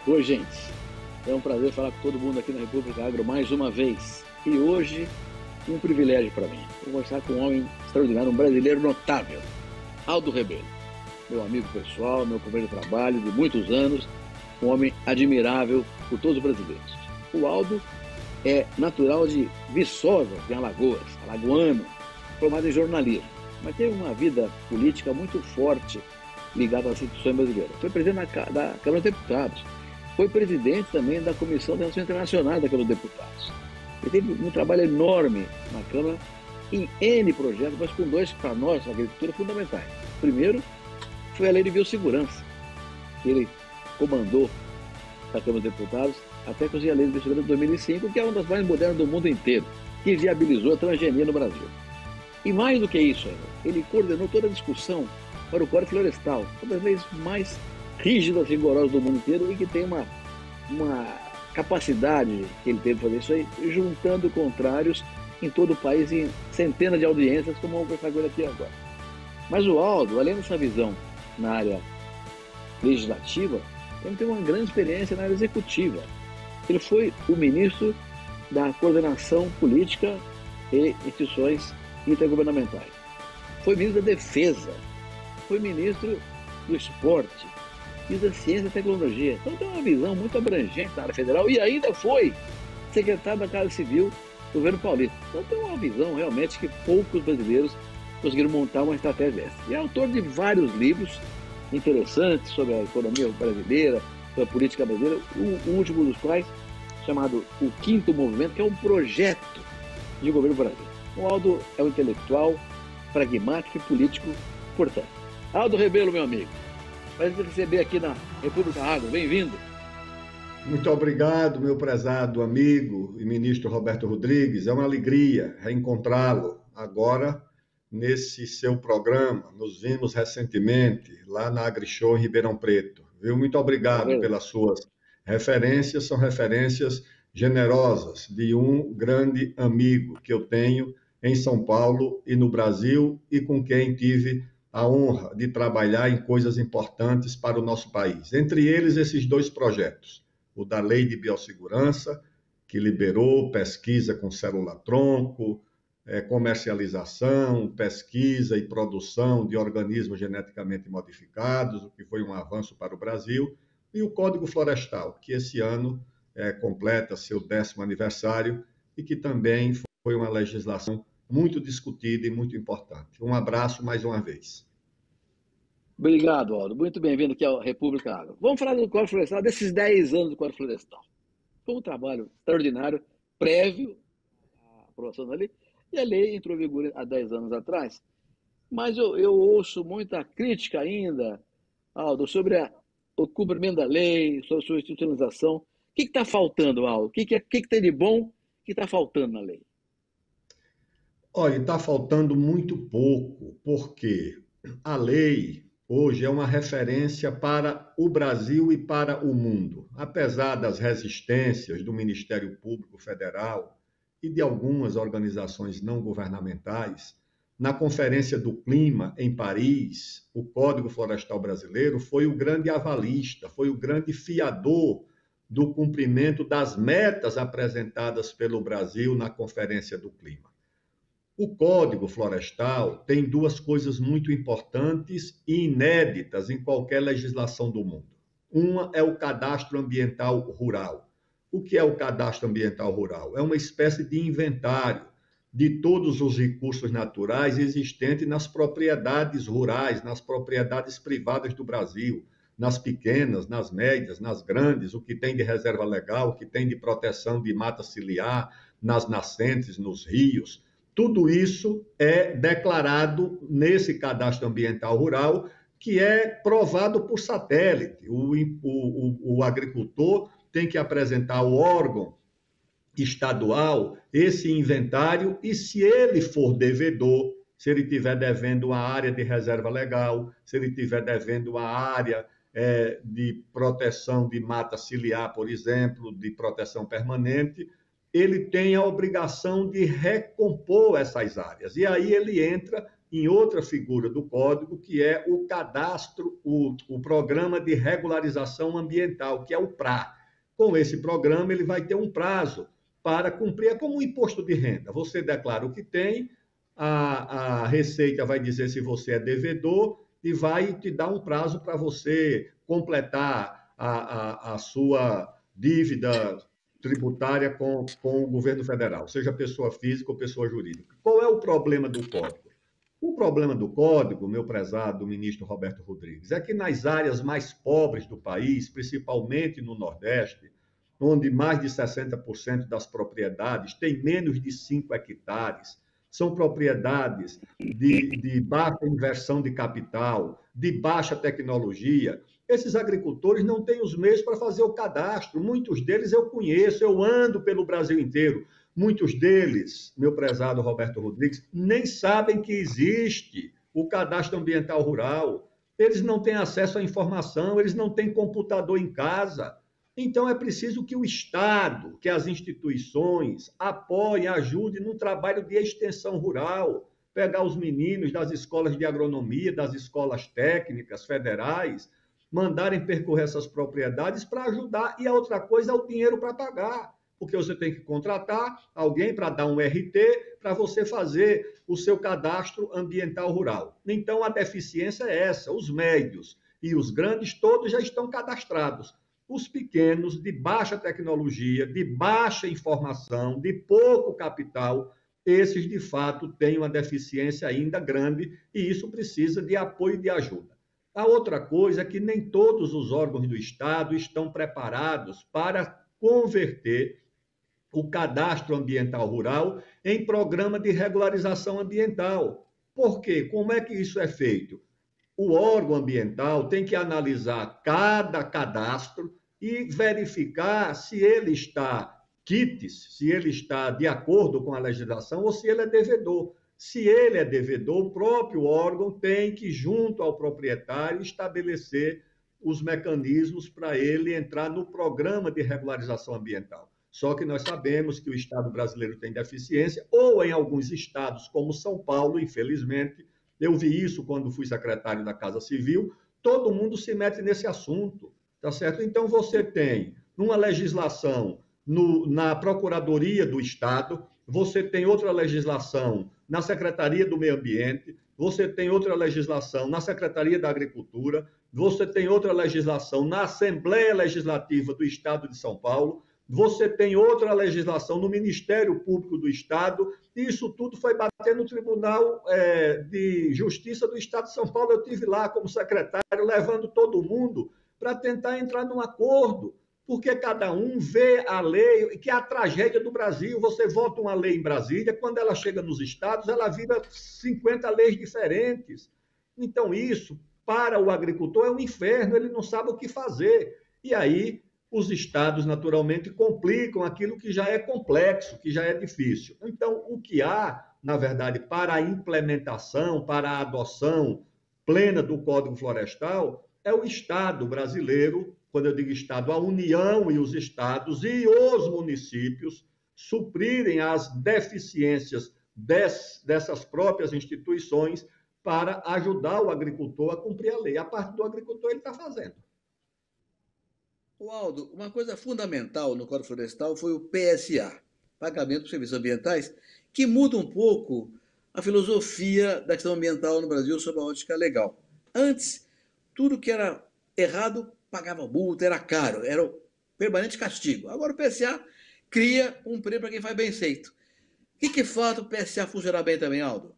Oi, gente. É um prazer falar com todo mundo aqui na República Agro mais uma vez. E hoje, um privilégio para mim. Vou conversar com um homem extraordinário, um brasileiro notável, Aldo Rebelo. Meu amigo pessoal, meu companheiro de trabalho de muitos anos, um homem admirável por todos os brasileiros. O Aldo é natural de Viçosa, em Alagoas, alagoano, formado em jornalismo, mas teve uma vida política muito forte ligada às instituições brasileiras. Foi presidente da Câmara dos Deputados, foi presidente também da Comissão de Relações Internacionais da Câmara dos Deputados. Ele teve um trabalho enorme na Câmara em N projetos, mas com dois, para nós, na agricultura, fundamentais. Primeiro, foi a Lei de Biossegurança, que ele comandou da Câmara dos Deputados até conseguir a Lei de Biossegurança de 2005, que é uma das mais modernas do mundo inteiro, que viabilizou a transgenia no Brasil. E mais do que isso, ele coordenou toda a discussão para o Código Florestal, uma das leis mais rígidas e rigorosas do mundo inteiro e que tem uma capacidade que ele teve de fazer isso aí, juntando contrários em todo o país, em centenas de audiências, como vamos conversar com ele aqui agora. Mas o Aldo, além dessa visão na área legislativa, ele tem uma grande experiência na área executiva. Ele foi o ministro da Coordenação Política e Instituições Intergovernamentais. Foi ministro da Defesa. Foi ministro do Esporte. Ministro da Ciência e Tecnologia. Então tem uma visão muito abrangente na área federal e ainda foi secretário da Casa Civil do governo paulista. Então tem uma visão realmente que poucos brasileiros conseguiram montar uma estratégia dessa. E é autor de vários livros interessantes sobre a economia brasileira, sobre a política brasileira, o último dos quais, chamado O Quinto Movimento, que é um projeto de governo brasileiro. O Aldo é um intelectual, pragmático e político, portanto. Aldo Rebelo, meu amigo, prazer te receber aqui na República Agro. Bem-vindo. Muito obrigado, meu prezado amigo e ministro Roberto Rodrigues. É uma alegria reencontrá-lo agora nesse seu programa. Nos vimos recentemente lá na AgriShow em Ribeirão Preto. Viu? Muito obrigado pelas suas referências. São referências generosas de um grande amigo que eu tenho em São Paulo e no Brasil e com quem tive a honra de trabalhar em coisas importantes para o nosso país. Entre eles, esses dois projetos. O da Lei de Biossegurança, que liberou pesquisa com célula-tronco, comercialização, pesquisa e produção de organismos geneticamente modificados, o que foi um avanço para o Brasil, e o Código Florestal, que esse ano completa seu 10º aniversário e que também foi uma legislação muito discutida e muito importante. Um abraço mais uma vez. Obrigado, Aldo. Muito bem-vindo aqui à República Agro. Vamos falar do Código Florestal, desses 10 anos do Código Florestal. Foi um trabalho extraordinário, prévio à aprovação da lei, e a lei entrou em vigor há 10 anos atrás. Mas eu ouço muita crítica ainda, Aldo, sobre o cumprimento da lei, sobre a sua institucionalização. O que está faltando, Aldo? O que tem de bom que está faltando na lei? Olha, está faltando muito pouco, porque a lei hoje é uma referência para o Brasil e para o mundo. Apesar das resistências do Ministério Público Federal e de algumas organizações não governamentais, na Conferência do Clima, em Paris, o Código Florestal Brasileiro foi o grande avalista, foi o grande fiador do cumprimento das metas apresentadas pelo Brasil na Conferência do Clima. O Código Florestal tem duas coisas muito importantes e inéditas em qualquer legislação do mundo. Uma é o Cadastro Ambiental Rural. O que é o Cadastro Ambiental Rural? É uma espécie de inventário de todos os recursos naturais existentes nas propriedades rurais, nas propriedades privadas do Brasil, nas pequenas, nas médias, nas grandes, o que tem de reserva legal, o que tem de proteção de mata ciliar, nas nascentes, nos rios. Tudo isso é declarado nesse Cadastro Ambiental Rural, que é provado por satélite. O agricultor tem que apresentar ao órgão estadual esse inventário e, se ele for devedor, se ele estiver devendo a área de reserva legal, se ele estiver devendo a área de proteção de mata ciliar, por exemplo, de proteção permanente, ele tem a obrigação de recompor essas áreas. E aí ele entra em outra figura do Código, que é o cadastro, o Programa de Regularização Ambiental, que é o PRA. Com esse programa, ele vai ter um prazo para cumprir, é como um imposto de renda. Você declara o que tem, a Receita vai dizer se você é devedor e vai te dar um prazo para você completar a sua dívida tributária com o governo federal, seja pessoa física ou pessoa jurídica. Qual é o problema do Código? O problema do Código, meu prezado ministro Roberto Rodrigues, é que nas áreas mais pobres do país, principalmente no Nordeste, onde mais de 60% das propriedades têm menos de 5 hectares, são propriedades de baixa inversão de capital, de baixa tecnologia. Esses agricultores não têm os meios para fazer o cadastro. Muitos deles eu conheço, eu ando pelo Brasil inteiro. Muitos deles, meu prezado Roberto Rodrigues, nem sabem que existe o cadastro ambiental rural. Eles não têm acesso à informação, eles não têm computador em casa. Então, é preciso que o Estado, que as instituições apoiem, ajudem no trabalho de extensão rural, pegar os meninos das escolas de agronomia, das escolas técnicas federais, mandarem percorrer essas propriedades para ajudar. E a outra coisa é o dinheiro para pagar, porque você tem que contratar alguém para dar um RT para você fazer o seu cadastro ambiental rural. Então, a deficiência é essa: os médios e os grandes todos já estão cadastrados. Os pequenos, de baixa tecnologia, de baixa informação, de pouco capital, esses, de fato, têm uma deficiência ainda grande e isso precisa de apoio e de ajuda. A outra coisa é que nem todos os órgãos do Estado estão preparados para converter o cadastro ambiental rural em programa de regularização ambiental. Por quê? Como é que isso é feito? O órgão ambiental tem que analisar cada cadastro e verificar se ele está quites, se ele está de acordo com a legislação ou se ele é devedor. Se ele é devedor, o próprio órgão tem que, junto ao proprietário, estabelecer os mecanismos para ele entrar no programa de regularização ambiental. Só que nós sabemos que o Estado brasileiro tem deficiência, ou em alguns estados, como São Paulo, infelizmente. Eu vi isso quando fui secretário da Casa Civil, todo mundo se mete nesse assunto, tá certo? Então, você tem uma legislação na Procuradoria do Estado, você tem outra legislação na Secretaria do Meio Ambiente, você tem outra legislação na Secretaria da Agricultura, você tem outra legislação na Assembleia Legislativa do Estado de São Paulo, você tem outra legislação no Ministério Público do Estado, e isso tudo foi bater no Tribunal de Justiça do Estado de São Paulo. Eu estive lá como secretário, levando todo mundo para tentar entrar num acordo, porque cada um vê a lei, que é a tragédia do Brasil. Você vota uma lei em Brasília, quando ela chega nos estados, ela vira 50 leis diferentes. Então, isso, para o agricultor, é um inferno, ele não sabe o que fazer. E aí, os estados, naturalmente, complicam aquilo que já é complexo, que já é difícil. Então, o que há, na verdade, para a implementação, para a adoção plena do Código Florestal, é o Estado brasileiro, quando eu digo Estado, a União e os estados e os municípios suprirem as deficiências dessas próprias instituições para ajudar o agricultor a cumprir a lei. A parte do agricultor ele está fazendo. O Aldo, uma coisa fundamental no Código Florestal foi o PSA, Pagamento por Serviços Ambientais, que muda um pouco a filosofia da questão ambiental no Brasil sob a ótica legal. Antes, tudo que era errado pagava multa, era caro, era o permanente castigo. Agora o PSA cria um prêmio para quem faz bem feito. O que falta o PSA funcionar bem também, Aldo?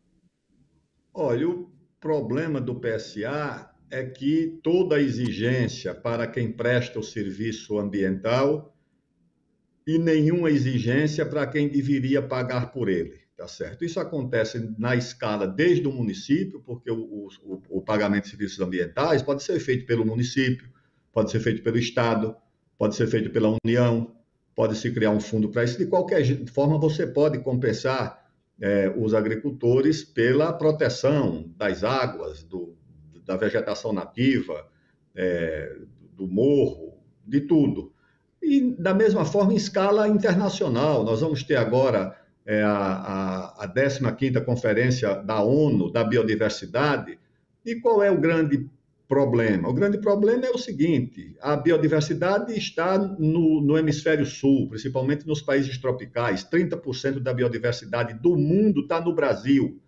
Olha, o problema do PSA é que toda exigência para quem presta o serviço ambiental e nenhuma exigência para quem deveria pagar por ele, tá certo? Isso acontece na escala desde o município, porque o pagamento de serviços ambientais pode ser feito pelo município, pode ser feito pelo Estado, pode ser feito pela União, pode-se criar um fundo para isso. De qualquer forma, você pode compensar os agricultores pela proteção das águas, da vegetação nativa, do morro, de tudo. E, da mesma forma, em escala internacional, nós vamos ter agora a 15ª Conferência da ONU da Biodiversidade. E qual é o grande problema? O grande problema é o seguinte: a biodiversidade está no hemisfério sul, principalmente nos países tropicais. 30% da biodiversidade do mundo está no Brasil.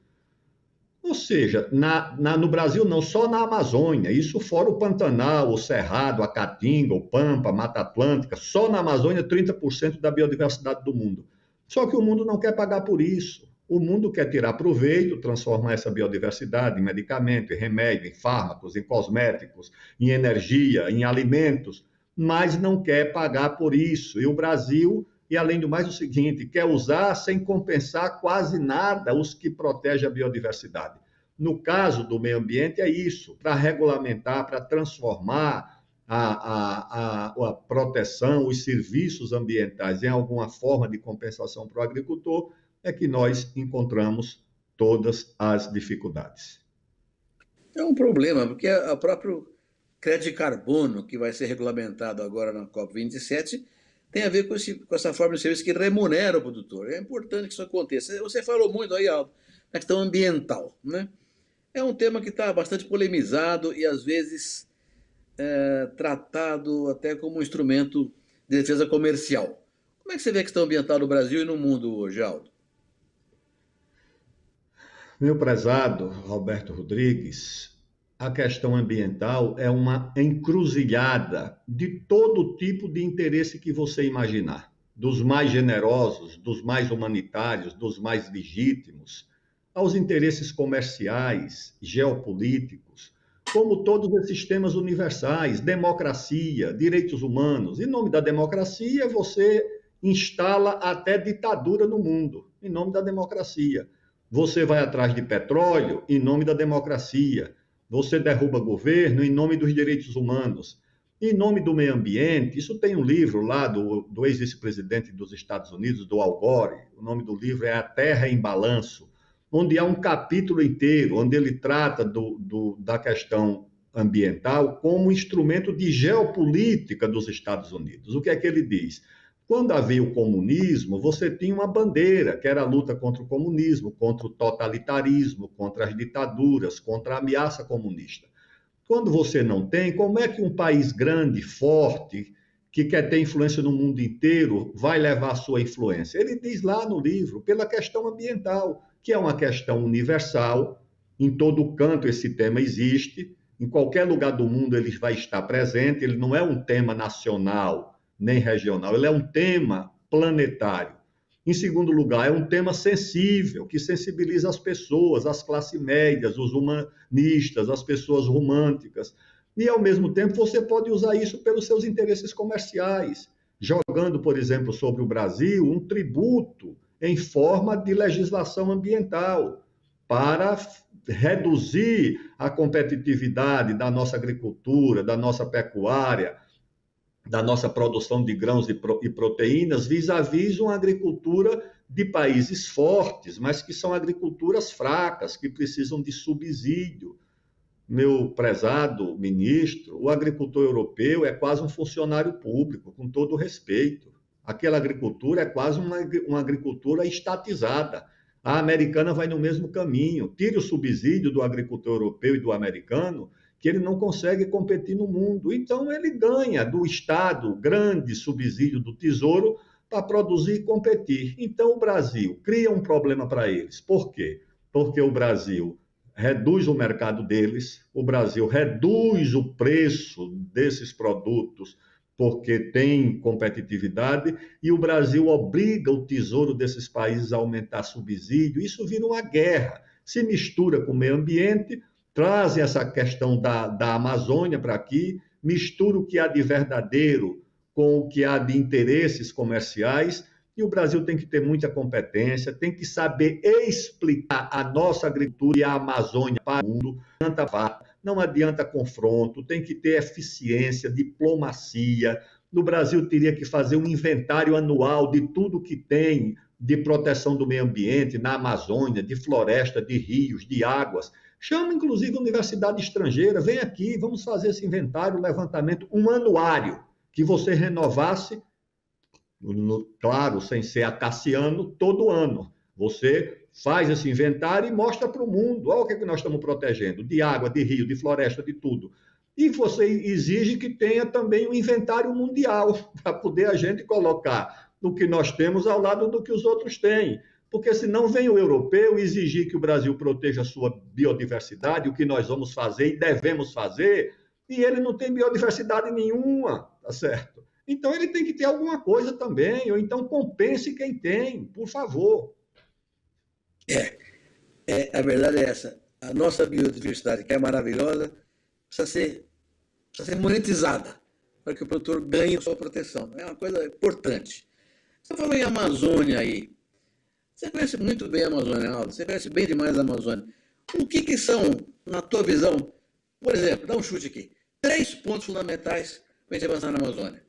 Ou seja, no Brasil não, só na Amazônia, isso fora o Pantanal, o Cerrado, a Caatinga, o Pampa, a Mata Atlântica, só na Amazônia 30% da biodiversidade do mundo. Só que o mundo não quer pagar por isso. O mundo quer tirar proveito, transformar essa biodiversidade em medicamento, em remédio, em fármacos, em cosméticos, em energia, em alimentos, mas não quer pagar por isso. E o Brasil, e além do mais o seguinte, quer usar sem compensar quase nada os que protegem a biodiversidade. No caso do meio ambiente é isso, para regulamentar, para transformar a proteção, os serviços ambientais em alguma forma de compensação para o agricultor, é que nós encontramos todas as dificuldades. É um problema, porque o próprio crédito de carbono, que vai ser regulamentado agora na COP27, tem a ver com essa forma de serviço que remunera o produtor. É importante que isso aconteça. Você falou muito aí, Aldo, na questão ambiental, né? É um tema que está bastante polemizado e, às vezes, tratado até como um instrumento de defesa comercial. Como é que você vê a questão ambiental no Brasil e no mundo hoje, Aldo? Meu prezado Roberto Rodrigues, a questão ambiental é uma encruzilhada de todo tipo de interesse que você imaginar, dos mais generosos, dos mais humanitários, dos mais legítimos, aos interesses comerciais, geopolíticos, como todos esses temas universais, democracia, direitos humanos. Em nome da democracia, você instala até ditadura no mundo, em nome da democracia. Você vai atrás de petróleo em nome da democracia. Você derruba governo em nome dos direitos humanos. Em nome do meio ambiente, isso tem um livro lá do ex-vice-presidente dos Estados Unidos, do Al Gore. O nome do livro é A Terra em Balanço, onde há um capítulo inteiro, onde ele trata da questão ambiental como instrumento de geopolítica dos Estados Unidos. O que é que ele diz? Quando havia o comunismo, você tinha uma bandeira, que era a luta contra o comunismo, contra o totalitarismo, contra as ditaduras, contra a ameaça comunista. Quando você não tem, como é que um país grande, forte, que quer ter influência no mundo inteiro, vai levar a sua influência? Ele diz lá no livro, pela questão ambiental, que é uma questão universal, em todo canto esse tema existe, em qualquer lugar do mundo ele vai estar presente, ele não é um tema nacional, nem regional, ele é um tema planetário. Em segundo lugar, é um tema sensível, que sensibiliza as pessoas, as classes médias, os humanistas, as pessoas românticas. E, ao mesmo tempo, você pode usar isso pelos seus interesses comerciais, jogando, por exemplo, sobre o Brasil um tributo em forma de legislação ambiental para reduzir a competitividade da nossa agricultura, da nossa pecuária, da nossa produção de grãos e proteínas vis-à-vis uma agricultura de países fortes, mas que são agriculturas fracas, que precisam de subsídio. Meu prezado ministro, o agricultor europeu é quase um funcionário público, com todo o respeito. Aquela agricultura é quase uma agricultura estatizada. A americana vai no mesmo caminho. Tire o subsídio do agricultor europeu e do americano, que ele não consegue competir no mundo. Então, ele ganha do Estado grande subsídio do Tesouro para produzir e competir. Então, o Brasil cria um problema para eles. Por quê? Porque o Brasil reduz o mercado deles, o Brasil reduz o preço desses produtos porque tem competitividade, e o Brasil obriga o Tesouro desses países a aumentar subsídio. Isso vira uma guerra. Se mistura com o meio ambiente, traz essa questão da Amazônia para aqui, mistura o que há de verdadeiro com o que há de interesses comerciais, e o Brasil tem que ter muita competência, tem que saber explicar a nossa agricultura e a Amazônia para o mundo. Não adianta confronto, tem que ter eficiência, diplomacia. No Brasil teria que fazer um inventário anual de tudo que tem de proteção do meio ambiente na Amazônia, de floresta, de rios, de águas. Chama, inclusive, a universidade estrangeira, vem aqui, vamos fazer esse inventário, levantamento, um anuário, que você renovasse claro, sem ser acaciano, todo ano. Você faz esse inventário e mostra para o mundo, olha o que nós estamos protegendo, de água, de rio, de floresta, de tudo. E você exige que tenha também um inventário mundial, para poder a gente colocar o que nós temos ao lado do que os outros têm. Porque senão vem o europeu exigir que o Brasil proteja a sua biodiversidade, o que nós vamos fazer e devemos fazer, e ele não tem biodiversidade nenhuma, tá certo? Então ele tem que ter alguma coisa também, ou então compense quem tem, por favor. A verdade é essa. A nossa biodiversidade, que é maravilhosa, precisa ser monetizada para que o produtor ganhe sua proteção. É uma coisa importante. Você falou em Amazônia aí. Você conhece muito bem a Amazônia, Aldo. Você conhece bem demais a Amazônia. O que são, na tua visão, por exemplo, dá um chute aqui, 3 pontos fundamentais para a gente avançar na Amazônia?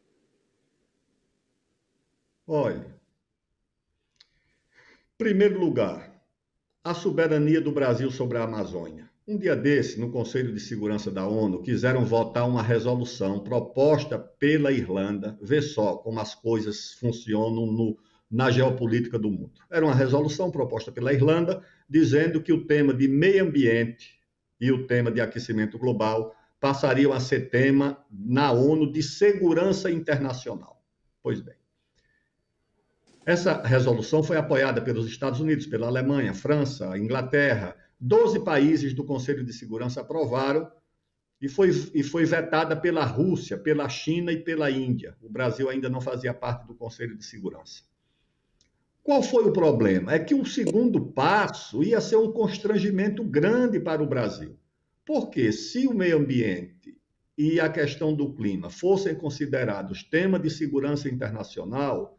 Olha, em primeiro lugar, a soberania do Brasil sobre a Amazônia. Um dia desse, no Conselho de Segurança da ONU, quiseram votar uma resolução proposta pela Irlanda. Vê só como as coisas funcionam na geopolítica do mundo. Era uma resolução proposta pela Irlanda, dizendo que o tema de meio ambiente e o tema de aquecimento global passariam a ser tema na ONU de segurança internacional. Pois bem, essa resolução foi apoiada pelos Estados Unidos, pela Alemanha, França, Inglaterra. 12 países do Conselho de Segurança aprovaram e foi vetada pela Rússia, pela China e pela Índia. O Brasil ainda não fazia parte do Conselho de Segurança. Qual foi o problema? É que o segundo passo ia ser um constrangimento grande para o Brasil. Porque se o meio ambiente e a questão do clima fossem considerados tema de segurança internacional,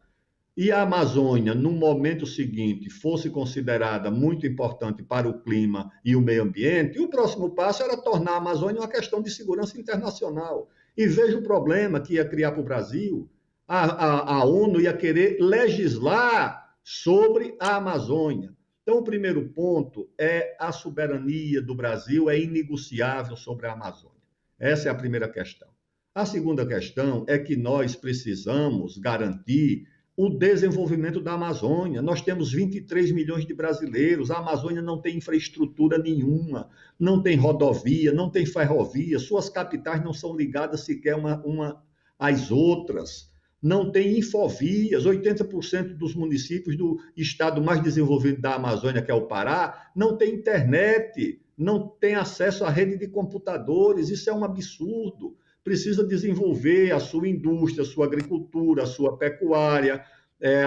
e a Amazônia, no momento seguinte, fosse considerada muito importante para o clima e o meio ambiente, o próximo passo era tornar a Amazônia uma questão de segurança internacional. E veja o problema que ia criar para o Brasil. A ONU ia querer legislar sobre a Amazônia. Então, o primeiro ponto é a soberania do Brasil é inegociável sobre a Amazônia. Essa é a primeira questão. A segunda questão é que nós precisamos garantir o desenvolvimento da Amazônia. Nós temos 23 milhões de brasileiros, a Amazônia não tem infraestrutura nenhuma, não tem rodovia, não tem ferrovia, suas capitais não são ligadas sequer uma às outras, não tem infovias, 80% dos municípios do estado mais desenvolvido da Amazônia, que é o Pará, não tem internet, não tem acesso à rede de computadores, isso é um absurdo. Precisa desenvolver a sua indústria, a sua agricultura, a sua pecuária,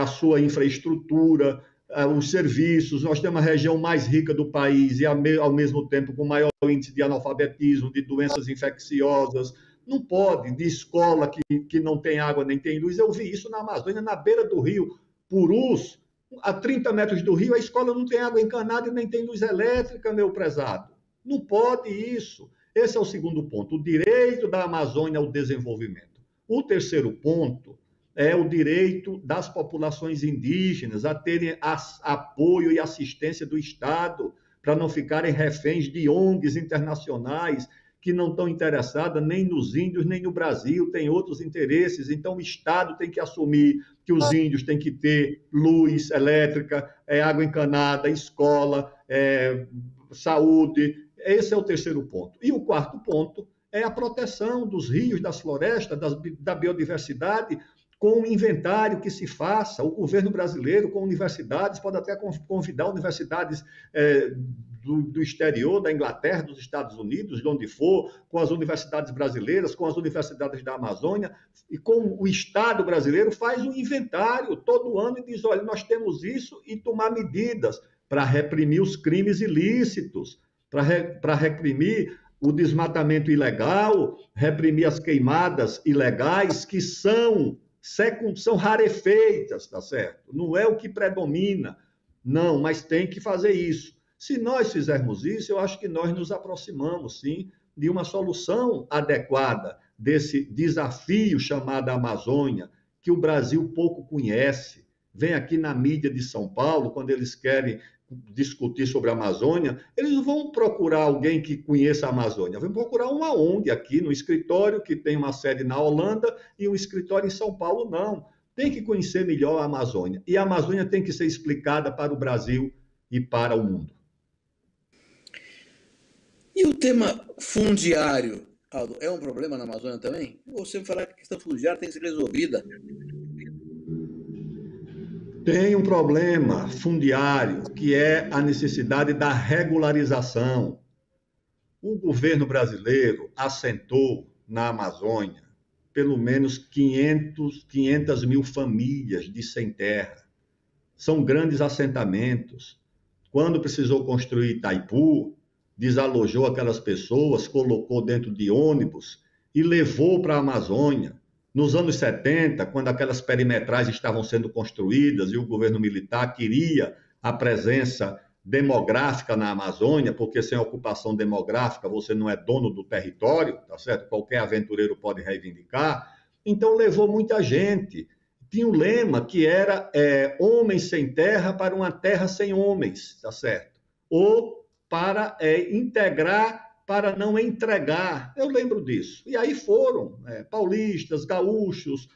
a sua infraestrutura, os serviços. Nós temos a região mais rica do país e, ao mesmo tempo, com maior índice de analfabetismo, de doenças infecciosas. Não pode, de escola que não tem água nem tem luz. Eu vi isso na Amazônia, na beira do rio Purus, a 30 metros do rio, a escola não tem água encanada e nem tem luz elétrica, meu prezado. Não pode isso. Esse é o segundo ponto, o direito da Amazônia ao desenvolvimento. O terceiro ponto é o direito das populações indígenas a terem apoio e assistência do Estado para não ficarem reféns de ONGs internacionais que não estão interessadas nem nos índios, nem no Brasil, têm outros interesses. Então, o Estado tem que assumir que os índios têm que ter luz elétrica, água encanada, escola, saúde. Esse é o terceiro ponto. E o quarto ponto é a proteção dos rios, das florestas, da biodiversidade, com o inventário que se faça. O governo brasileiro, com universidades, pode até convidar universidades do exterior, da Inglaterra, dos Estados Unidos, de onde for, com as universidades brasileiras, com as universidades da Amazônia, e com o Estado brasileiro faz um inventário todo ano e diz, olha, nós temos isso, e tomar medidas para reprimir os crimes ilícitos, para reprimir o desmatamento ilegal, reprimir as queimadas ilegais, que são rarefeitas, tá certo? Não é o que predomina, não, mas tem que fazer isso. Se nós fizermos isso, eu acho que nós nos aproximamos, sim, de uma solução adequada desse desafio chamado Amazônia, que o Brasil pouco conhece. Vem aqui na mídia de São Paulo, quando eles querem discutir sobre a Amazônia, eles não vão procurar alguém que conheça a Amazônia, vão procurar uma ONG aqui no escritório, que tem uma sede na Holanda e um escritório em São Paulo, não. tem que conhecer melhor a Amazônia. E a Amazônia tem que ser explicada para o Brasil e para o mundo. E o tema fundiário, Aldo, é um problema na Amazônia também? Ou você falar que a questão fundiária tem que ser resolvida? Tem um problema fundiário, que é a necessidade da regularização. O governo brasileiro assentou na Amazônia pelo menos 500 mil famílias de sem terra. São grandes assentamentos. Quando precisou construir Itaipu, desalojou aquelas pessoas, colocou dentro de ônibus e levou para a Amazônia. Nos anos 70, quando aquelas perimetrais estavam sendo construídas e o governo militar queria a presença demográfica na Amazônia, porque sem ocupação demográfica você não é dono do território, tá certo? Qualquer aventureiro pode reivindicar. Então levou muita gente. Tinha um lema que era homens sem terra para uma terra sem homens, tá certo? Ou para integrar, para não entregar. Eu lembro disso. E aí foram paulistas, gaúchos,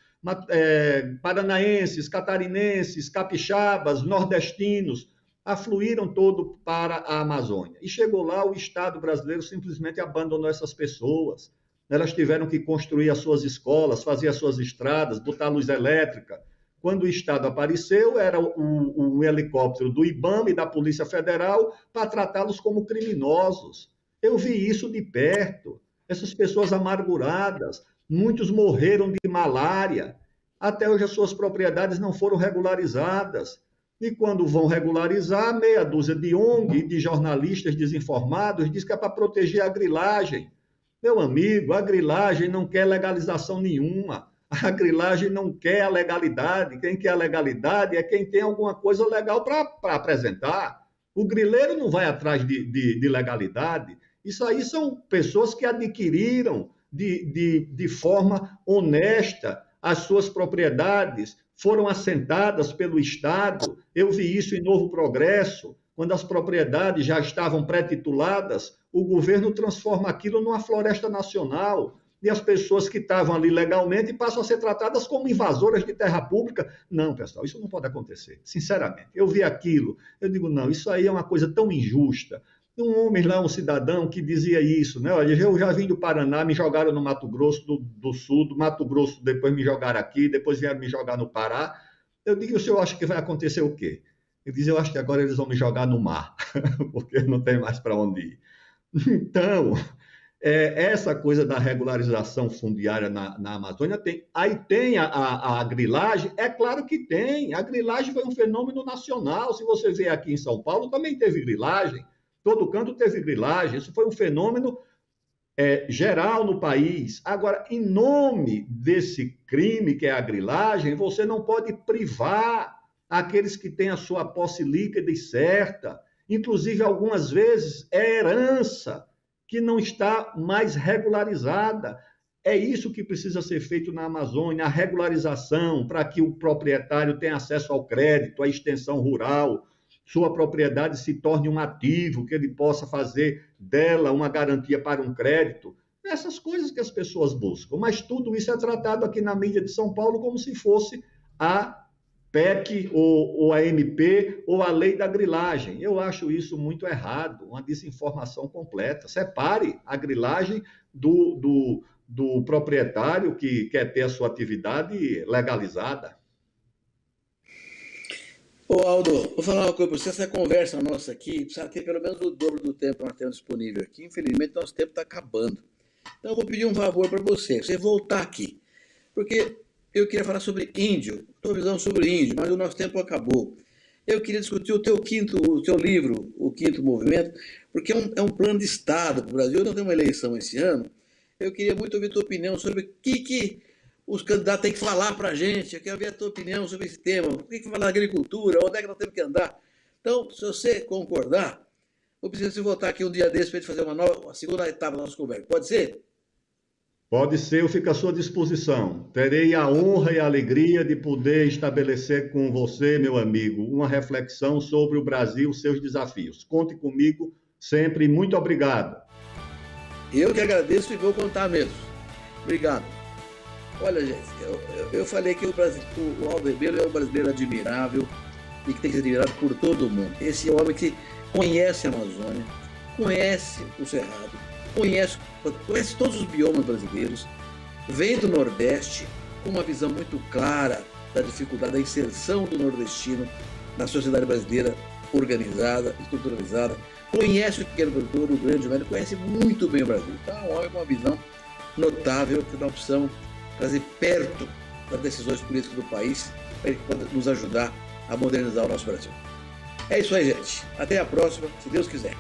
paranaenses, catarinenses, capixabas, nordestinos, afluíram todo para a Amazônia. E chegou lá, o Estado brasileiro simplesmente abandonou essas pessoas. Elas tiveram que construir as suas escolas, fazer as suas estradas, botar luz elétrica. Quando o Estado apareceu, era um helicóptero do IBAMA e da Polícia Federal para tratá-los como criminosos. Eu vi isso de perto. Essas pessoas amarguradas, muitos morreram de malária. Até hoje as suas propriedades não foram regularizadas. E quando vão regularizar, meia dúzia de ONG e de jornalistas desinformados diz que é para proteger a grilagem. Meu amigo, a grilagem não quer legalização nenhuma. A grilagem não quer a legalidade. Quem quer a legalidade é quem tem alguma coisa legal para apresentar. O grileiro não vai atrás de legalidade. Isso aí são pessoas que adquiriram de forma honesta as suas propriedades, foram assentadas pelo Estado. Eu vi isso em Novo Progresso, quando as propriedades já estavam pré-tituladas, o governo transforma aquilo numa floresta nacional, e as pessoas que estavam ali legalmente passam a ser tratadas como invasoras de terra pública. Não, pessoal, isso não pode acontecer, sinceramente. Eu vi aquilo, eu digo, não, isso aí é uma coisa tão injusta. Um homem lá, um cidadão que dizia isso, né? Olha, eu já vim do Paraná, me jogaram no Mato Grosso do Sul, do Mato Grosso depois me jogaram aqui, depois vieram me jogar no Pará. Eu digo, o senhor acha que vai acontecer o quê? Ele diz, eu acho que agora eles vão me jogar no mar, porque não tem mais para onde ir. Então, essa coisa da regularização fundiária na Amazônia tem. Aí tem a grilagem, é claro que tem. A grilagem foi um fenômeno nacional. Se você vê aqui em São Paulo, também teve grilagem. Todo canto teve grilagem. Isso foi um fenômeno geral no país. Agora, em nome desse crime que é a grilagem, você não pode privar aqueles que têm a sua posse líquida e certa. Inclusive, algumas vezes, é herança que não está mais regularizada. É isso que precisa ser feito na Amazônia, a regularização, para que o proprietário tenha acesso ao crédito, à extensão rural, sua propriedade se torne um ativo, que ele possa fazer dela uma garantia para um crédito. Essas coisas que as pessoas buscam. Mas tudo isso é tratado aqui na mídia de São Paulo como se fosse a PEC ou a MP ou a lei da grilagem. Eu acho isso muito errado, uma desinformação completa. Separe a grilagem do proprietário que quer ter a sua atividade legalizada. Ô Aldo, vou falar uma coisa para você, essa conversa nossa aqui precisa ter pelo menos o dobro do tempo que nós temos disponível aqui. Infelizmente, nosso tempo está acabando. Então, eu vou pedir um favor para você voltar aqui, porque eu queria falar sobre índio, tua visão sobre índio, mas o nosso tempo acabou. Eu queria discutir o teu livro, O Quinto Movimento, porque é um plano de Estado para o Brasil. Não tem uma eleição esse ano. Eu queria muito ouvir tua opinião sobre o que os candidatos têm que falar para a gente. Eu quero ver a tua opinião sobre esse tema. O que falar da agricultura? Onde é que nós temos que andar? Então, se você concordar, eu preciso voltar aqui um dia desse para a gente fazer uma segunda etapa da nossa conversa. Pode ser? Pode ser, eu fico à sua disposição. Terei a honra e a alegria de poder estabelecer com você, meu amigo, uma reflexão sobre o Brasil, seus desafios. Conte comigo sempre. Muito obrigado. Eu que agradeço e vou contar mesmo. Obrigado. Olha, gente, eu falei que o Aldo Rebelo é um brasileiro admirável e que tem que ser admirado por todo mundo. Esse é um homem que conhece a Amazônia, conhece o Cerrado, conhece todos os biomas brasileiros, vem do Nordeste com uma visão muito clara da dificuldade da inserção do nordestino na sociedade brasileira organizada, estruturalizada, conhece o pequeno produtor, o grande, o médio, conhece muito bem o Brasil. Então é um homem com uma visão notável, que dá a opção de trazer perto das decisões políticas do país, para ele poder nos ajudar a modernizar o nosso Brasil. É isso aí, gente. Até a próxima, se Deus quiser.